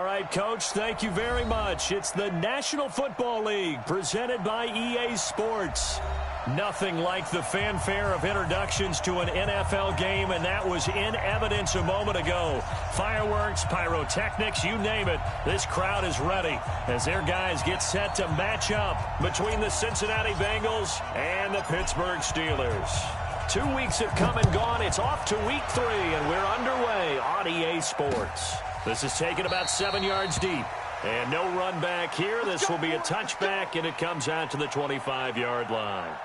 All right, Coach, thank you very much. It's the National Football League presented by EA Sports. Nothing like the fanfare of introductions to an NFL game, and that was in evidence a moment ago. Fireworks, pyrotechnics, you name it. This crowd is ready as their guys get set to match up between the Cincinnati Bengals and the Pittsburgh Steelers. 2 weeks have come and gone. It's off to week 3, and we're underway on EA Sports. This is taken about 7 yards deep. And no run back here. This will be a touchback, and it comes out to the 25-yard line.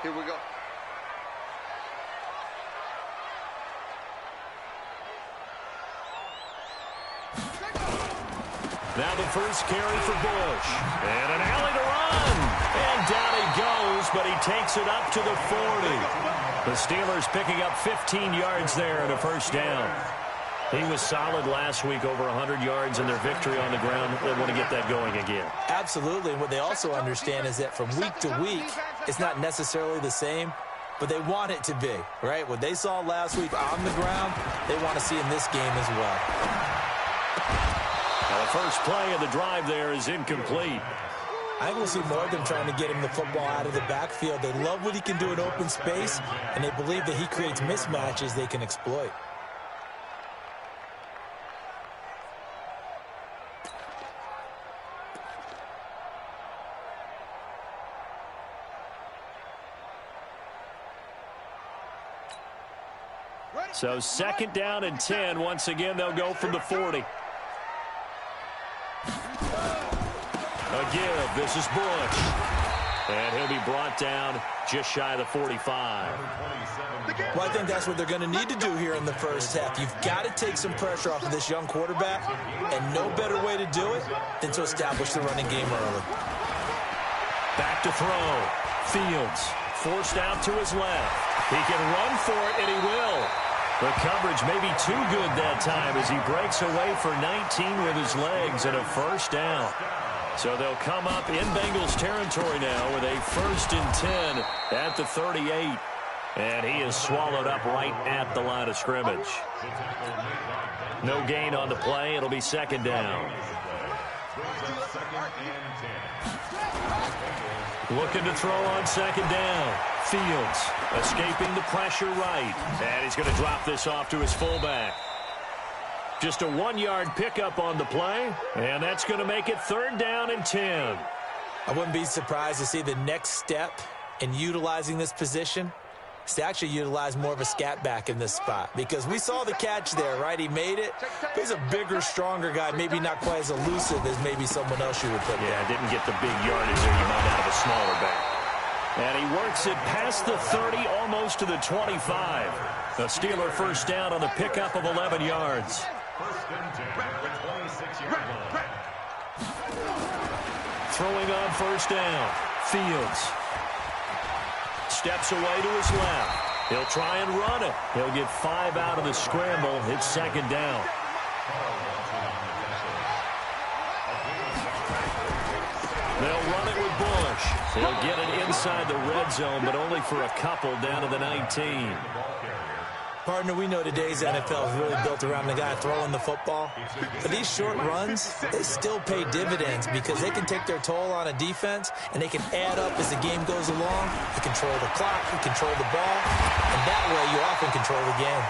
Here we go. Now the first carry for Bush. And an alley to run. And down he goes, but he takes it up to the 40. The Steelers picking up 15 yards there and a first down. He was solid last week, over 100 yards in their victory on the ground. They want to get that going again. Absolutely. And what they also understand is that from week to week, it's not necessarily the same, but they want it to be, right? What they saw last week on the ground, they want to see in this game as well. Now the first play of the drive there is incomplete. I think we'll see more of them trying to get him the football out of the backfield. They love what he can do in open space, and they believe that he creates mismatches they can exploit. So second down and 10. Once again, they'll go from the 40. A give. This is Bush. And he'll be brought down just shy of the 45. Well, I think that's what they're going to need to do here in the first half. You've got to take some pressure off of this young quarterback, and no better way to do it than to establish the running game early. Back to throw. Fields forced out to his left. He can run for it, and he will. The coverage may be too good that time as he breaks away for 19 with his legs and a first down. So they'll come up in Bengals territory now with a 1st and 10 at the 38. And he is swallowed up right at the line of scrimmage. No gain on the play. It'll be second down. Looking to throw on second down. Fields escaping the pressure right. And he's going to drop this off to his fullback. Just a 1-yard pickup on the play. And that's going to make it 3rd down and 10. I wouldn't be surprised to see the next step in utilizing this position is to actually utilize more of a scat back in this spot. Because we saw the catch there, right? He made it. He's a bigger, stronger guy, maybe not quite as elusive as maybe someone else you would put there. Yeah, didn't get the big yardage there you might out of a smaller back. And he works it past the 30, almost to the 25. The Steeler first down on the pickup of 11 yards. Throwing on first down. Fields steps away to his left. He'll try and run it. He'll get 5 out of the scramble. It's second down. They'll run it with Bush. He'll get it inside the red zone, but only for a couple down to the 19. Partner, we know today's NFL is really built around the guy throwing the football. But these short runs, they still pay dividends because they can take their toll on a defense, and they can add up as the game goes along. You control the clock, you control the ball, and that way you often control the game.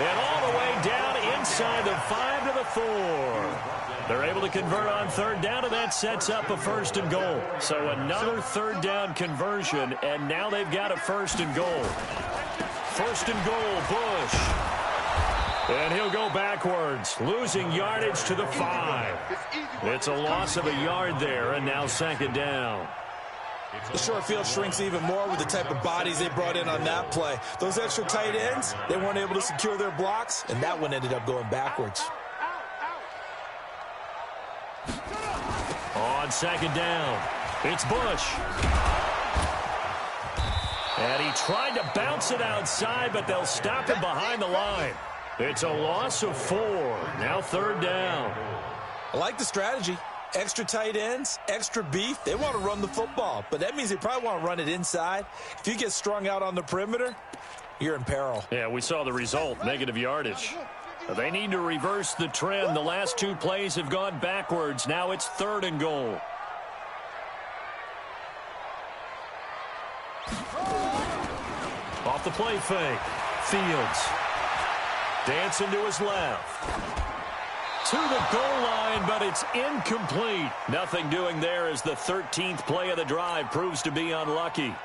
And all the way down inside the 5 to the 4. They're able to convert on third down, and that sets up a 1st and goal. So another 3rd down conversion, and now they've got a 1st and goal. 1st and goal, Bush. And he'll go backwards, losing yardage to the 5. It's a loss of a yard there, and now second down. The short field shrinks even more with the type of bodies they brought in on that play. Those extra tight ends, they weren't able to secure their blocks, and that one ended up going backwards. On second down, it's Bush. And he tried to bounce it outside, but they'll stop him behind the line. It's a loss of 4. Now 3rd down. I like the strategy. Extra tight ends, extra beef. They want to run the football, but that means they probably want to run it inside. If you get strung out on the perimeter, you're in peril. Yeah, we saw the result, negative yardage. They need to reverse the trend. The last 2 plays have gone backwards. Now it's 3rd and goal. Off the play fake. Fields. Dancing to his left. To the goal line, but it's incomplete. Nothing doing there as the 13th play of the drive proves to be unlucky.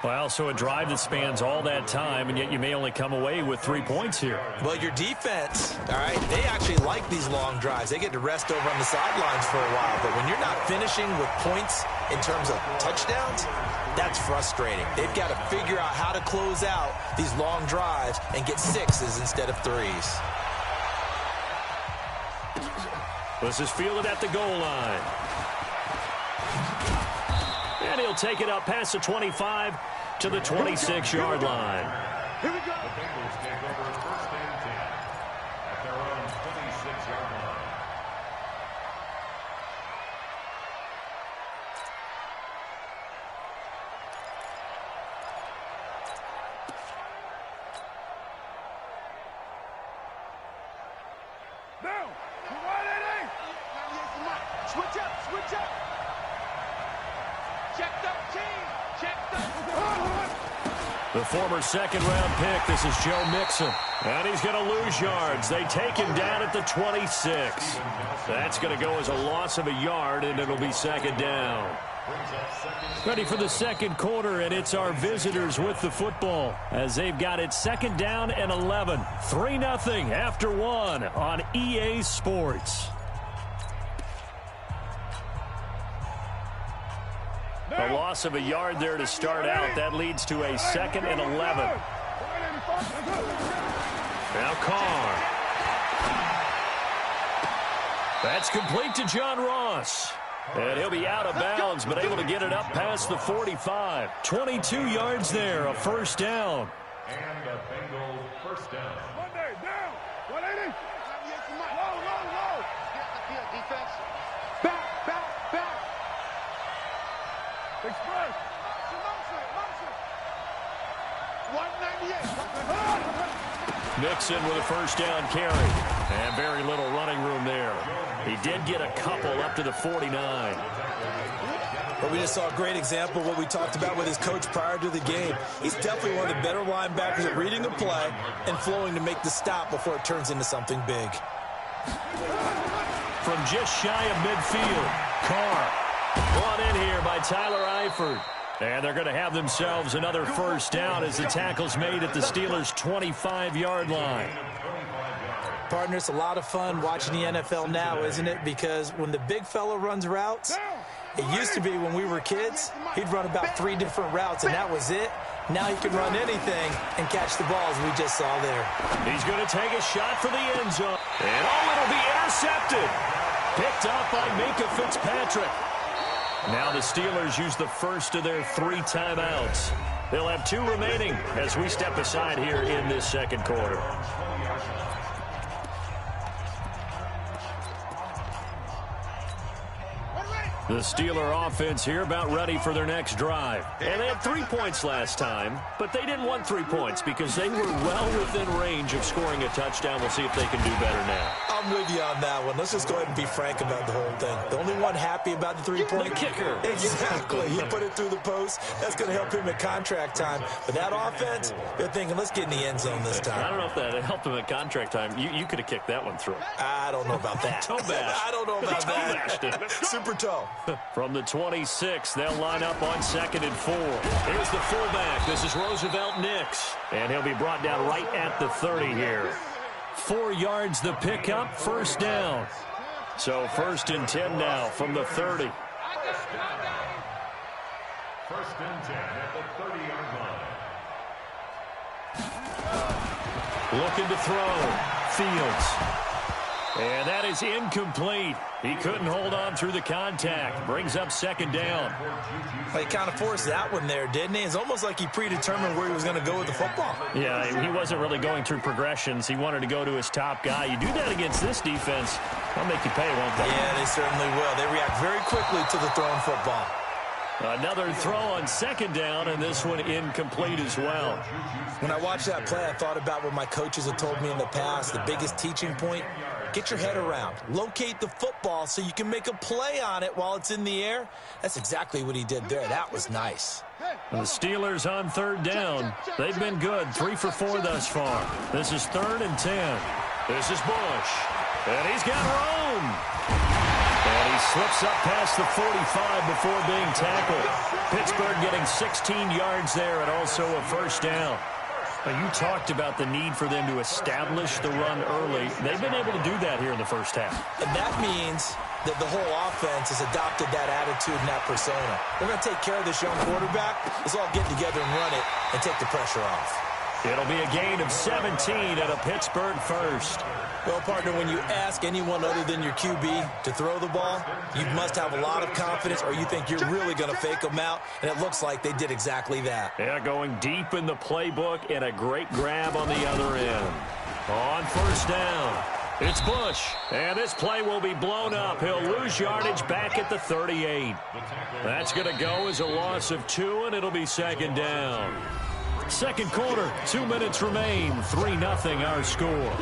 Well, so a drive that spans all that time, and yet you may only come away with 3 points here. Well, your defense, all right, they actually like these long drives. They get to rest over on the sidelines for a while. But when you're not finishing with points in terms of touchdowns, that's frustrating. They've got to figure out how to close out these long drives and get 6s instead of 3s. This is fielded at the goal line. And he'll take it up past the 25 to the 26-yard line. Here we go. The Bengals take over 1st and 10 at their own 26-yard line. Now, switch up, switch up. Check the team. Check the. The former second-round pick, this is Joe Mixon. And he's going to lose yards. They take him down at the 26. That's going to go as a loss of a yard, and it'll be 2nd down. Ready for the 2nd quarter, and it's our visitors with the football as they've got it 2nd down and 11. 3-0 after 1 on EA Sports. A loss of a yard there to start out. That leads to a 2nd and 11. Now Carr. That's complete to John Ross. And he'll be out of bounds, but able to get it up past the 45. 22 yards there, a 1st down. And the Bengals 1st down. Monday, down. 180. Low, low, low. Get the field, defense. Back, back, back. Express. Motion. 198. Mixon with a 1st down carry. And very little running room there. He did get a couple up to the 49. But we just saw a great example of what we talked about with his coach prior to the game. He's definitely one of the better linebackers at reading a play and flowing to make the stop before it turns into something big. From just shy of midfield, Carr brought in here by Tyler Eifert. And they're going to have themselves another 1st down as the tackle's made at the Steelers' 25-yard line. Partner, it's a lot of fun watching the NFL now, isn't it? Because when the big fella runs routes, it used to be when we were kids, he'd run about 3 different routes, and that was it. Now he can run anything and catch the balls we just saw there. He's going to take a shot for the end zone. And it'll be intercepted. Picked off by Minka Fitzpatrick. Now the Steelers use the first of their 3 timeouts. They'll have 2 remaining as we step aside here in this 2nd quarter. The Steeler offense here about ready for their next drive. And they had 3 points last time, but they didn't want 3 points because they were well within range of scoring a touchdown. We'll see if they can do better now. I'm with you on that one. Let's just go ahead and be frank about the whole thing. The only one happy about the 3-point The kicker. Exactly. He put it through the post. That's going to help him at contract time. But that offense, they're thinking, let's get in the end zone this time. I don't know if that helped him at contract time. You could have kicked that one through. I don't know about that. Toe bash. I don't know about that. Super toe. From the 26, they'll line up on 2nd and 4. Here's the fullback. This is Roosevelt Nix. And he'll be brought down right at the 30 here. 4 yards the pickup, 1st down. So 1st and 10 now from the 30. 1st and 10 at the 30-yard line. Looking to throw. Fields. And that is incomplete. He couldn't hold on through the contact. Brings up second down. He kind of forced that one there, didn't he? It's almost like he predetermined where he was going to go with the football. Yeah, he wasn't really going through progressions. He wanted to go to his top guy. You do that against this defense, they'll make you pay, won't they? Yeah, they certainly will. They react very quickly to the throwing football. Another throw on second down, and this one incomplete as well. When I watched that play, I thought about what my coaches have told me in the past. The biggest teaching point, get your head around. Locate the football so you can make a play on it while it's in the air. That's exactly what he did there. That was nice. And the Steelers on third down. They've been good, 3 for 4 thus far. This is 3rd and 10. This is Bush. And he's got room. And he slips up past the 45 before being tackled. Pittsburgh getting 16 yards there and also a first down. Now, you talked about the need for them to establish the run early. They've been able to do that here in the first half. And that means that the whole offense has adopted that attitude and that persona. We're going to take care of this young quarterback. Let's all get together and run it and take the pressure off. It'll be a gain of 17 at a Pittsburgh first. Well, partner, when you ask anyone other than your QB to throw the ball, you must have a lot of confidence or you think you're really going to fake them out, and it looks like they did exactly that. Yeah, going deep in the playbook and a great grab on the other end. On first down, it's Bush, and this play will be blown up. He'll lose yardage back at the 38. That's going to go as a loss of 2, and it'll be second down. Second quarter, 2 minutes remain, 3-0 our score.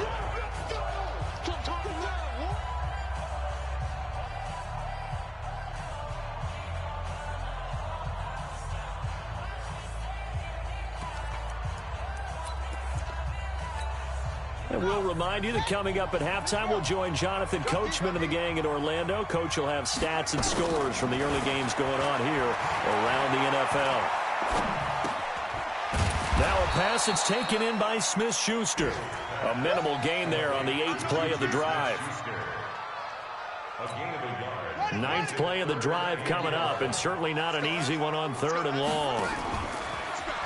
And we'll remind you that coming up at halftime, we'll join Jonathan Coachman and the gang in Orlando. Coach will have stats and scores from the early games going on here around the NFL. Now a pass that's taken in by Smith-Schuster. A minimal gain there on the 8th play of the drive. 9th play of the drive coming up, and certainly not an easy one on 3rd and long.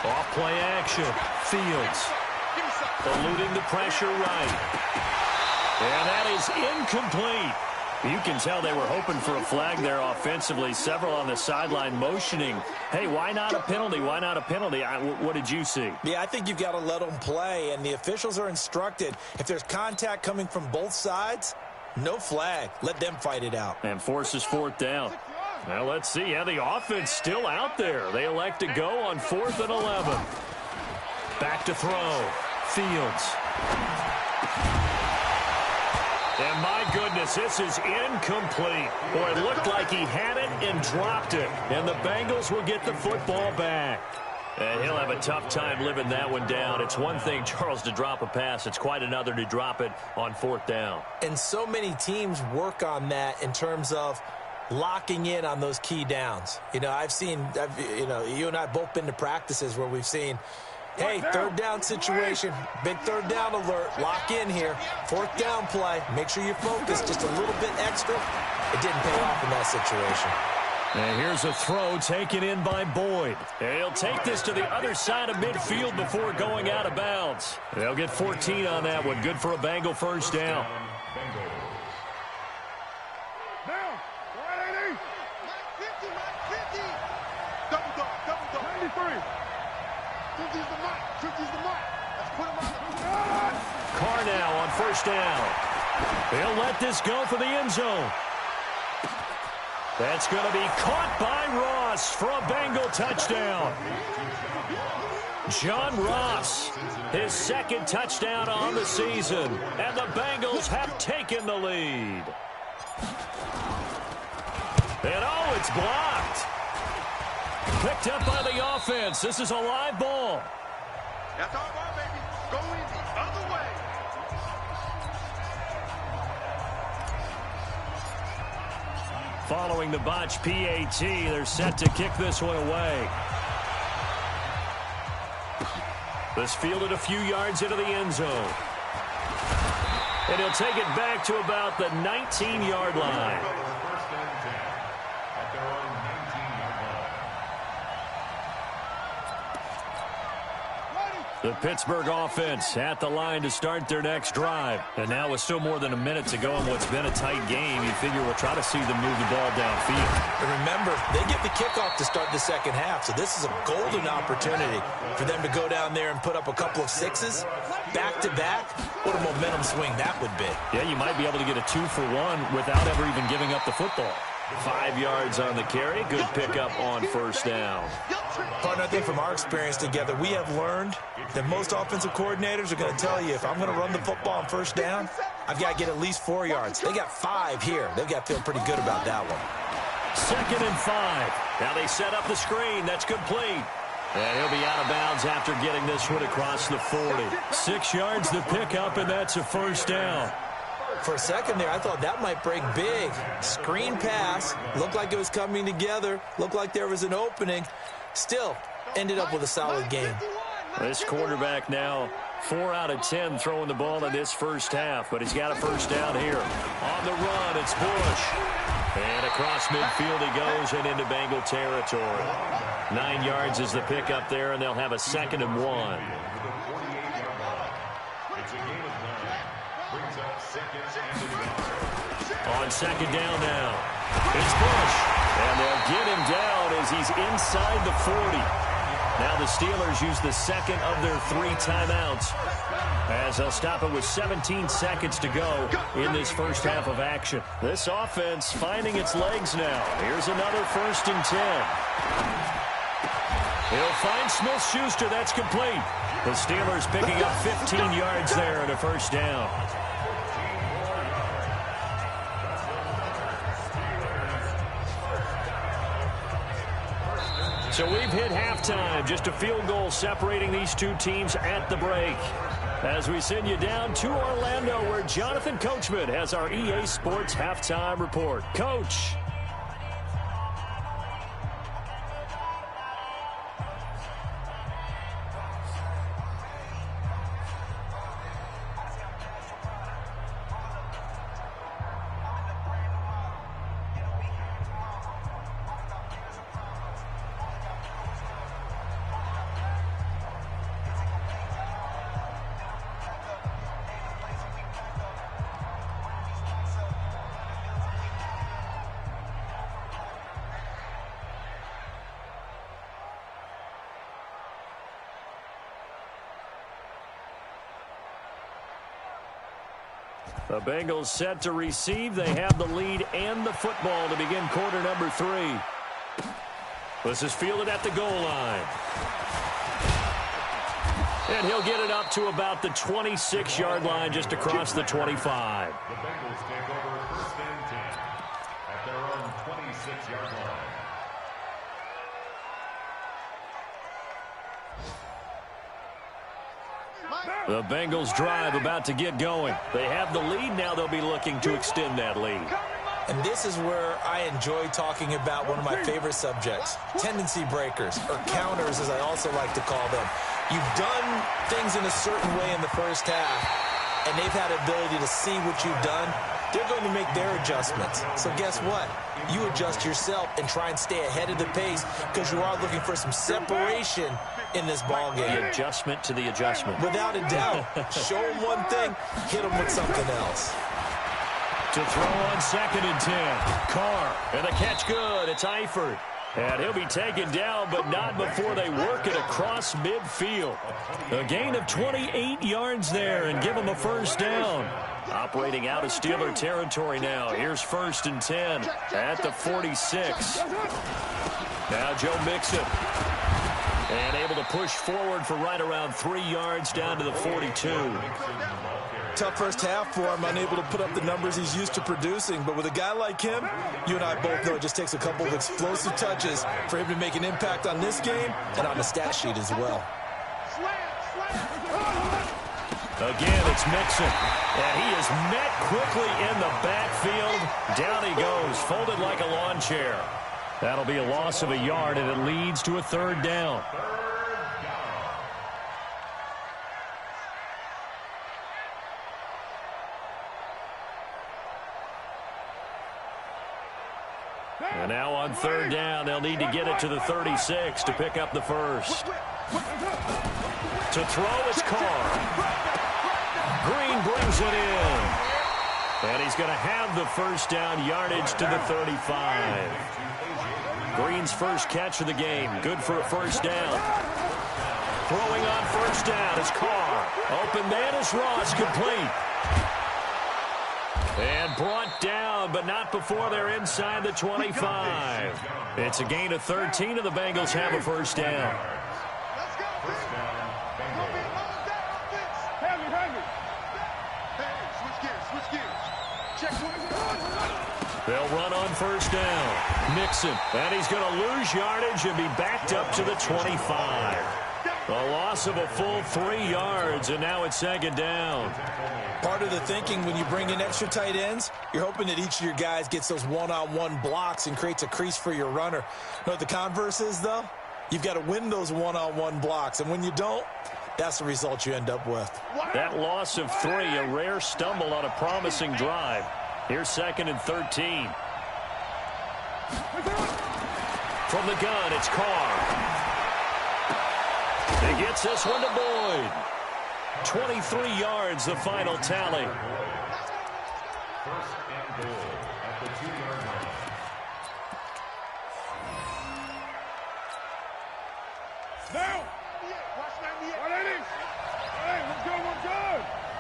Off play action. Fields. Eluding the pressure right. And that is incomplete. You can tell they were hoping for a flag there offensively. Several on the sideline motioning. Hey, why not a penalty? Why not a penalty? What did you see? Yeah, I think you've got to let them play, and the officials are instructed. If there's contact coming from both sides, no flag. Let them fight it out. And forces 4th down. Well, let's see. Yeah, the offense still out there. They elect to go on 4th and 11. Back to throw. Fields. And my goodness, this is incomplete. Boy, it looked like he had it and dropped it. And the Bengals will get the football back. And he'll have a tough time living that one down. It's one thing, Charles, to drop a pass. It's quite another to drop it on 4th down. And so many teams work on that in terms of locking in on those key downs. You know, you and I both been to practices where we've seen, hey, 3rd down situation, big 3rd down alert, lock in here, 4th down play, make sure you focus just a little bit extra. It didn't pay off in that situation. And here's a throw taken in by Boyd. And he'll take this to the other side of midfield before going out of bounds. They'll get 14 on that one. Good for a Bengal first down. Now, 180. 50. Double dog. 93. 50's the mark. 50's the mark. Let's put him on. Carr now on first down. He'll let this go for the end zone. That's going to be caught by Ross for a Bengal touchdown. John Ross, his 2nd touchdown on the season. And the Bengals have taken the lead. And oh, it's blocked. Picked up by the offense. This is a live ball. That's our ball, baby. Going the other way. Following the botch PAT, they're set to kick this one away. This fielded a few yards into the end zone. And he'll take it back to about the 19-yard line. First and 10 at their own 19-yard line. The Pittsburgh offense at the line to start their next drive. And now with still more than a minute to go in what's been a tight game, you figure we'll try to see them move the ball downfield. And remember, they get the kickoff to start the second half, so this is a golden opportunity for them to go down there and put up a couple of sixes back-to-back. What a momentum swing that would be. Yeah, you might be able to get a 2-for-1 without ever even giving up the football. 5 yards on the carry. Good pickup on first down. Partner, I think from our experience together, we have learned that most offensive coordinators are going to tell you, if I'm going to run the football on first down, I've got to get at least 4 yards. They got 5 here. They've got to feel pretty good about that one. 2nd and 5. Now they set up the screen. That's complete. And he'll be out of bounds after getting this one across the 40. 6 yards the pickup, and that's a first down. For a second there, I thought that might break big. Screen pass. Looked like it was coming together. Looked like there was an opening. Still, ended up with a solid game. This quarterback now 4 out of 10 throwing the ball in this first half, but he's got a first down here. On the run, it's Bush. And across midfield he goes and into Bengal territory. 9 yards is the pickup there, and they'll have a 2nd and 1. On 2nd down now, it's Bush. And they'll get him down as he's inside the 40. Now the Steelers use the 2nd of their 3 timeouts as they'll stop it with 17 seconds to go in this first half of action. This offense finding its legs now. Here's another 1st and 10. He'll find Smith-Schuster. That's complete. The Steelers picking up 15 yards there and a first down. So we've hit halftime. Just a field goal separating these two teams at the break. As we send you down to Orlando, where Jonathan Coachman has our EA Sports halftime report. Coach. The Bengals set to receive. They have the lead and the football to begin quarter number 3. This is fielded at the goal line. And he'll get it up to about the 26-yard line, just across the 25. The Bengals take over 1st and 10 at their own 26-yard line. The Bengals drive about to get going. They have the lead. Now they'll be looking to extend that lead. And this is where I enjoy talking about one of my favorite subjects, tendency breakers, or counters as I also like to call them. You've done things in a certain way in the first half, and they've had the ability to see what you've done. They're going to make their adjustments. So guess what? You adjust yourself and try and stay ahead of the pace because you are looking for some separation in this ball game. The adjustment to the adjustment. Without a doubt. Show them one thing, hit them with something else. To throw on 2nd and 10. Carr, and the catch good. It's Eifert. And he'll be taken down, but not before they work it across midfield. A gain of 28 yards there and give him a first down. Operating out of Steeler territory now. Here's 1st and 10 at the 46. Now Joe Mixon. And able to push forward for right around 3 yards down to the 42. Tough first half for him, unable to put up the numbers he's used to producing. But with a guy like him, you and I both know it just takes a couple of explosive touches for him to make an impact on this game and on the stat sheet as well. Again, it's Mixon. And he is met quickly in the backfield. Down he goes, folded like a lawn chair. That'll be a loss of a yard, and it leads to a 3rd down. And now on 3rd down, they'll need to get it to the 36 to pick up the first. To throw is Carr. Green brings it in. And he's going to have the first down, yardage to the 35. Green's first catch of the game. Good for a first down. Throwing on first down is Carr. Open man is Ross, complete. And brought down, but not before they're inside the 25. It's a gain of 13, and the Bengals have a first down. They'll run on first down. Mixon, and he's going to lose yardage and be backed up to the 25. A loss of a full 3 yards, and now it's second down. Part of the thinking when you bring in extra tight ends, you're hoping that each of your guys gets those one-on-one blocks and creates a crease for your runner. You know what the converse is, though? You've got to win those one-on-one blocks, and when you don't, that's the result you end up with. That loss of 3, a rare stumble on a promising drive. Here's second and 13. From the gun, it's Carr. He gets this one to Boyd. 23 yards, the final tally. First and goal at the 2-yard line. Now! Watch 98. 180. Hey, let's go, let's go.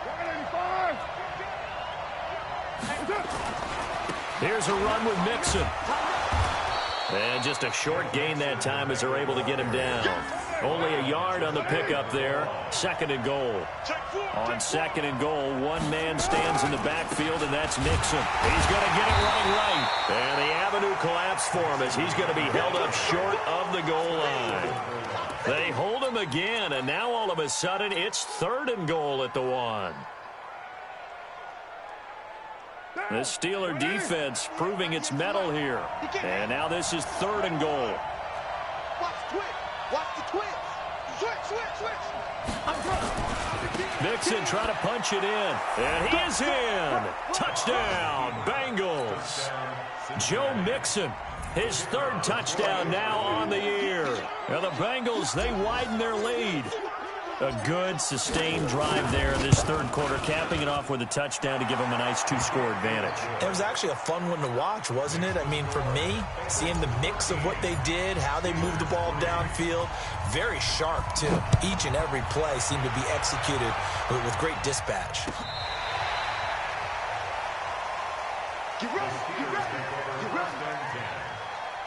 185. Here's a run with Mixon. And just a short gain that time as they're able to get him down. Only a yard on the pickup there. Second and goal. On second and goal, one man stands in the backfield, and that's Mixon. He's going to get it running right. And the avenue collapsed for him as he's going to be held up short of the goal line. They hold him again, and now all of a sudden it's third and goal at the 1. The Steeler defense proving its mettle here. And now this is third and goal. Watch the twitch. Watch the twitch. Switch. Mixon trying to punch it in. And he is in. Touchdown, Bengals. Joe Mixon, his third touchdown now on the year. And the Bengals, they widen their lead. A good, sustained drive there in this third quarter, capping it off with a touchdown to give them a nice 2-score advantage. It was actually a fun one to watch, wasn't it? I mean, for me, seeing the mix of what they did, how they moved the ball downfield, very sharp, too. Each and every play seemed to be executed with great dispatch. Get ready.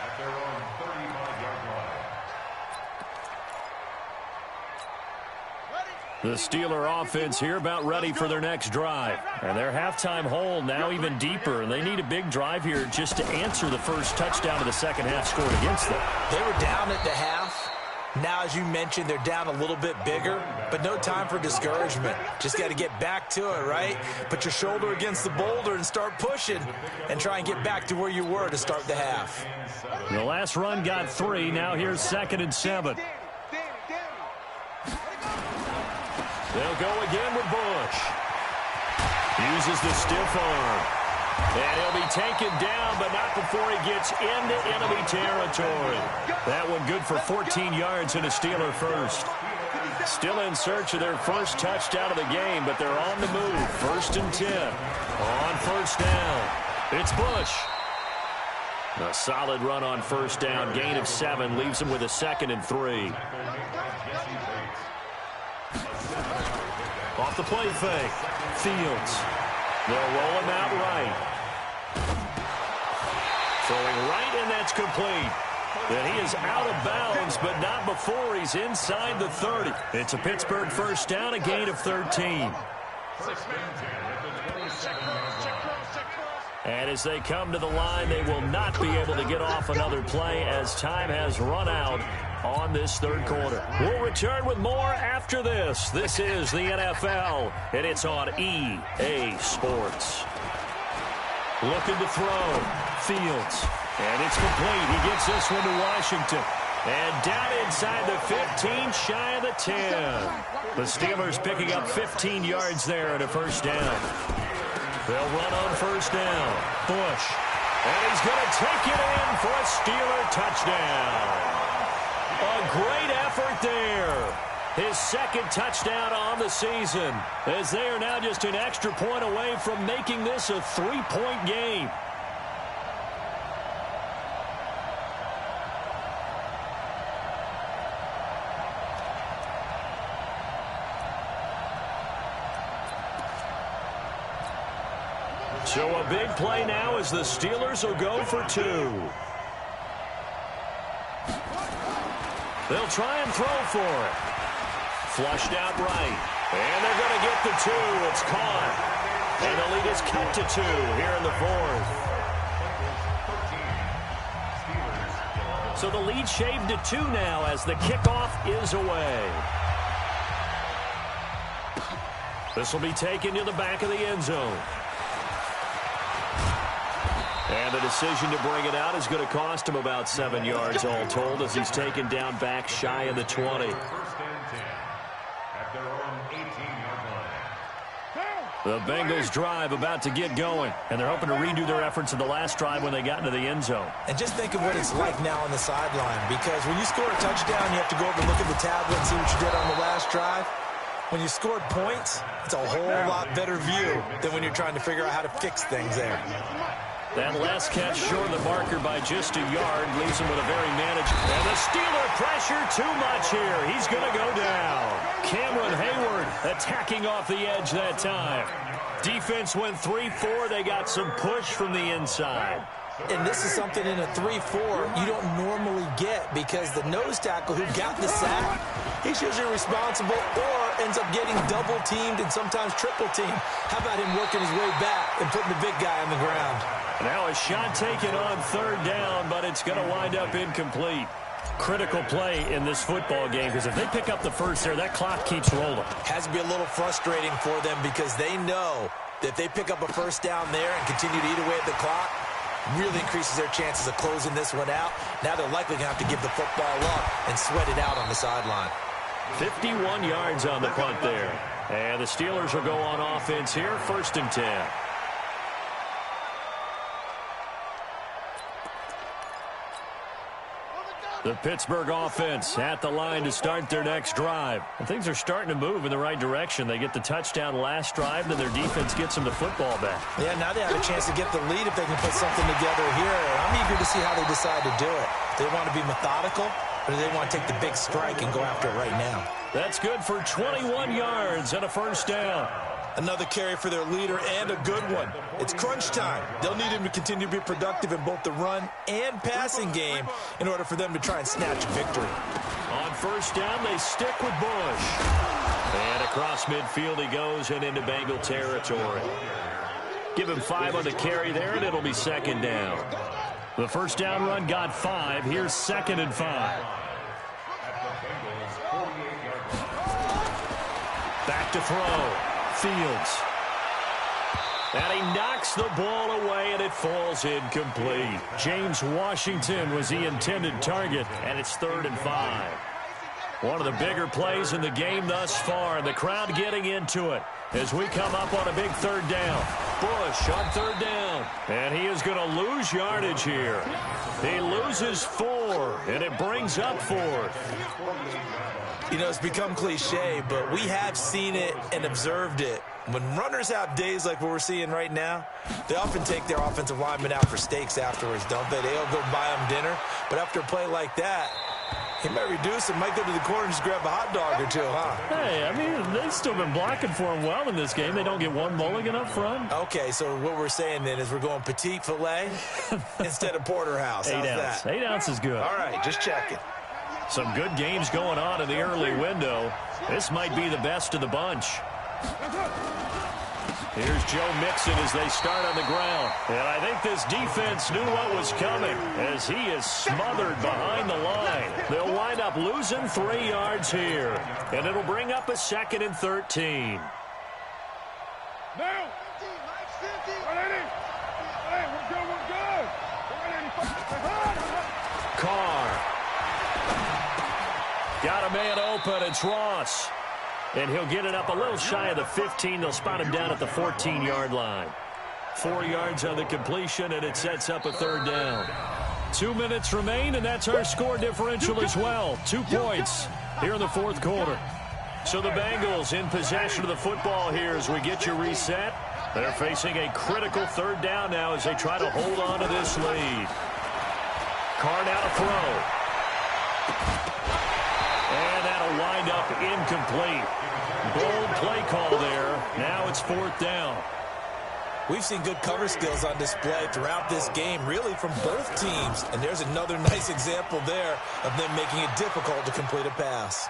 At their own 35-yard line. The Steeler offense here about ready for their next drive. And their halftime hole now even deeper. And they need a big drive here just to answer the first touchdown of the second half scored against them. They were down at the half. Now, as you mentioned, they're down a little bit bigger, but no time for discouragement. Just got to get back to it, right? Put your shoulder against the boulder and start pushing and try and get back to where you were to start the half. The last run got 3. Now here's second and 7. They'll go again with Bush. Uses the stiff arm. And he'll be taken down, but not before he gets into enemy territory. That one good for 14 yards and a Steeler first. Still in search of their first touchdown of the game, but they're on the move. First and 10. On first down. It's Bush. A solid run on first down. Gain of 7 leaves him with a second and 3. Off the play fake. Fields. They'll roll him out right. Throwing right, and that's complete. And he is out of bounds, but not before he's inside the 30. It's a Pittsburgh first down, a gain of 13. And as they come to the line, they will not be able to get off another play as time has run out on this third quarter. We'll return with more after this. This is the NFL, and it's on EA Sports. Looking to throw. Fields. And it's complete. He gets this one to Washington. And down inside the 15, shy of the 10. The Steelers picking up 15 yards there and a first down. They'll run on first down. Bush. And he's going to take it in for a Steeler touchdown. A great effort there. His second touchdown on the season, as they are now just an extra point away from making this a 3-point game. So a big play now as the Steelers will go for 2. They'll try and throw for it. Flushed out right. And they're going to get the 2. It's caught. And the lead is cut to 2 here in the 4th. So the lead shaved to 2 now as the kickoff is away. This will be taken to the back of the end zone. And the decision to bring it out is going to cost him about 7 yards all told as he's taken down back shy of the 20. The Bengals drive about to get going, and they're hoping to redo their efforts in the last drive when they got into the end zone. And just think of what it's like now on the sideline, because when you score a touchdown, you have to go over and look at the tablet and see what you did on the last drive. When you scored points, it's a whole lot better view than when you're trying to figure out how to fix things there. That last catch short of the marker by just a yard leaves him with a very managed. And the Steeler pressure too much here. He's going to go down. Cameron Hayward attacking off the edge that time. Defense went 3-4. They got some push from the inside. And this is something in a 3-4 you don't normally get, because the nose tackle who got the sack, he's usually responsible or ends up getting double-teamed and sometimes triple-teamed. How about him working his way back and putting the big guy on the ground? Now a shot taken on 3rd down, but it's going to wind up incomplete. Critical play in this football game, because if they pick up the first there, that clock keeps rolling. Has to be a little frustrating for them, because they know that if they pick up a first down there and continue to eat away at the clock, really increases their chances of closing this one out. Now they're likely going to have to give the football up and sweat it out on the sideline. 51 yards on the punt there. And the Steelers will go on offense here, 1st and 10. The Pittsburgh offense at the line to start their next drive. And things are starting to move in the right direction. They get the touchdown last drive, then their defense gets them the football back. Yeah, now they have a chance to get the lead if they can put something together here. I'm eager to see how they decide to do it. Do they want to be methodical, or do they want to take the big strike and go after it right now? That's good for 21 yards and a 1st down. Another carry for their leader, and a good one. It's crunch time. They'll need him to continue to be productive in both the run and passing game in order for them to try and snatch a victory. On 1st down, they stick with Bush. And across midfield he goes and into Bengal territory. Give him 5 on the carry there, and it'll be 2nd down. The 1st down run got 5. Here's 2nd and 5. Back to throw. Fields. And he knocks the ball away, and it falls incomplete. James Washington was the intended target, and it's 3rd and 5. One of the bigger plays in the game thus far, and the crowd getting into it as we come up on a big 3rd down. Bush on 3rd down, and he is going to lose yardage here. He loses 4, and it brings up 4th. You know, it's become cliche, but we have seen it and observed it. When runners have days like what we're seeing right now, they often take their offensive linemen out for steaks afterwards, don't they? They'll go buy them dinner. But after a play like that, he might reduce it, might go to the corner and just grab a hot dog or 2, huh? Hey, I mean, they've still been blocking for him well in this game. They don't get one mulligan up front. Okay, so what we're saying then is we're going petite filet instead of porterhouse. 8 How's ounce. that? 8 ounce is good. All right, just checking. Some good games going on in the early window. This might be the best of the bunch. Here's Joe Mixon as they start on the ground. And I think this defense knew what was coming as he is smothered behind the line. They'll wind up losing 3 yards here. And it'll bring up a 2nd and 13. Now. Carr. Got a man open. It's Ross. And he'll get it up a little shy of the 15. They'll spot him down at the 14-yard line. 4 yards on the completion, and it sets up a 3rd down. 2 minutes remain, and that's our score differential as well. 2 points here in the 4th quarter. So the Bengals in possession of the football here as we get you reset. They're facing a critical third down now as they try to hold on to this lead. Carr now to throw. And that'll wind up incomplete. Bold play call there. Now it's fourth down. We've seen good cover skills on display throughout this game, really from both teams. And there's another nice example there of them making it difficult to complete a pass.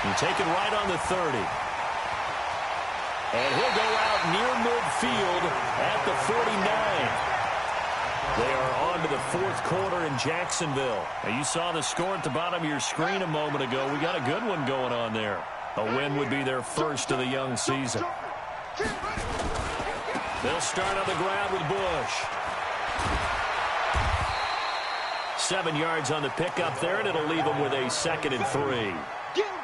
You take it right on the 30. And he'll go out near midfield at the 49. They are on to the fourth quarter in Jacksonville. Now, you saw the score at the bottom of your screen a moment ago. We got a good one going on there. A win would be their first of the young season. They'll start on the ground with Bush. 7 yards on the pickup there, and it'll leave them with a 2nd and 3.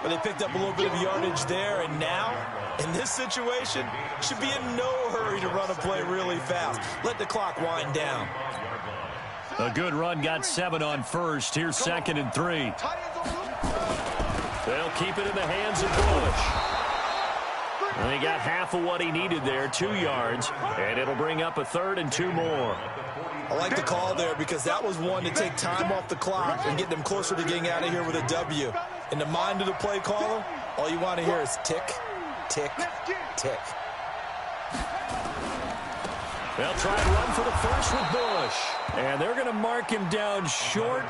Well, they picked up a little bit of yardage there, and now, in this situation, should be in no hurry to run a play really fast. Let the clock wind down. A good run, got 7 on first. Here's 2nd and 3. They'll keep it in the hands of Bush. And he got half of what he needed there, 2 yards, and it'll bring up a 3rd and 2 more. I like the call there because that was one to take time off the clock and get them closer to getting out of here with a W. In the mind of the play caller, all you want to hear is tick, tick, tick. They'll try and run for the first with Bush. And they're going to mark him down short,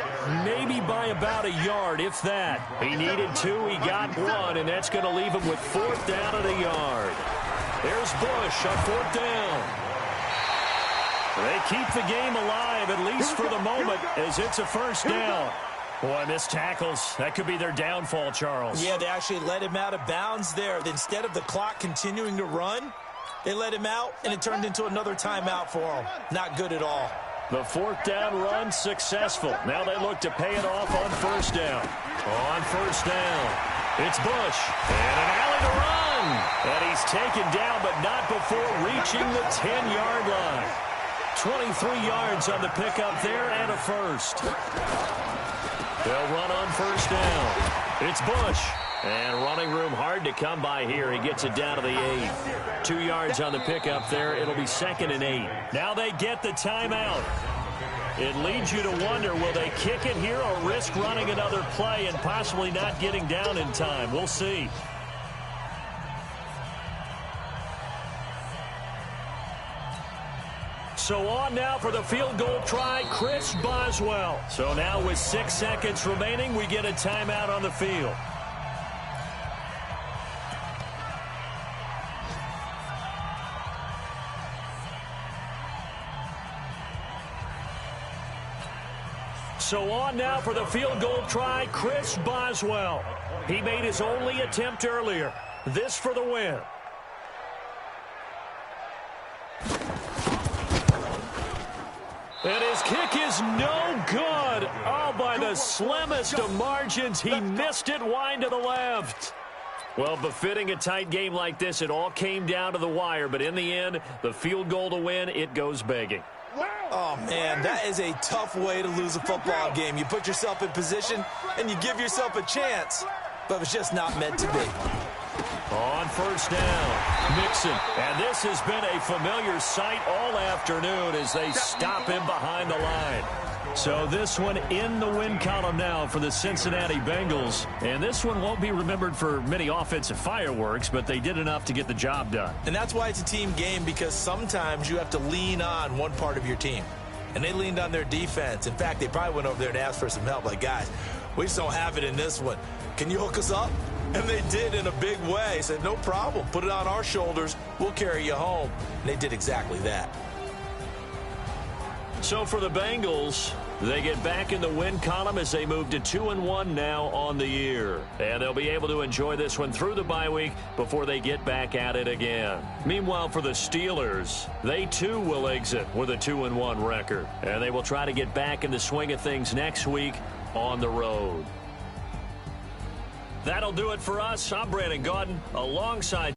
maybe by about a yard, if that. He needed 2, he got 1, and that's going to leave him with 4th down at a yard. There's Bush on 4th down. They keep the game alive, at least for the moment, as it's a first down. Boy, missed tackles. That could be their downfall, Charles. Yeah, they actually let him out of bounds there. Instead of the clock continuing to run, they let him out, and it turned into another timeout for him. Not good at all. The 4th down run successful. Now they look to pay it off on first down. On first down, it's Bush. And an alley to run. And he's taken down, but not before reaching the 10-yard line. 23 yards on the pickup there and a first. They'll run on first down. It's Bush. And running room hard to come by here. He gets it down to the 8. 2 yards on the pickup there. It'll be 2nd and 8. Now they get the timeout. It leads you to wonder, will they kick it here or risk running another play and possibly not getting down in time? We'll see. So on now for the field goal try, Chris Boswell. So now with 6 seconds remaining, we get a timeout on the field. So on now for the field goal try, Chris Boswell. He made his only attempt earlier. This for the win. And his kick is no good. Oh, by the slimmest of margins, he missed it wide to the left. Well, befitting a tight game like this, it all came down to the wire. But in the end, the field goal to win, it goes begging. Oh, man, that is a tough way to lose a football game. You put yourself in position, and you give yourself a chance. But it's just not meant to be. On first down, Mixon. And this has been a familiar sight all afternoon as they stop him behind the line. So this one in the win column now for the Cincinnati Bengals. And this one won't be remembered for many offensive fireworks, but they did enough to get the job done. And that's why it's a team game, because sometimes you have to lean on one part of your team. And they leaned on their defense. In fact, they probably went over there and asked for some help. Like, guys, we just don't have it in this one. Can you hook us up? And they did in a big way. Said, no problem. Put it on our shoulders. We'll carry you home. And they did exactly that. So for the Bengals, they get back in the win column as they move to 2-1 now on the year. And they'll be able to enjoy this one through the bye week before they get back at it again. Meanwhile, for the Steelers, they too will exit with a 2-1 record. And they will try to get back in the swing of things next week on the road. That'll do it for us. I'm Brandon Gaudin alongside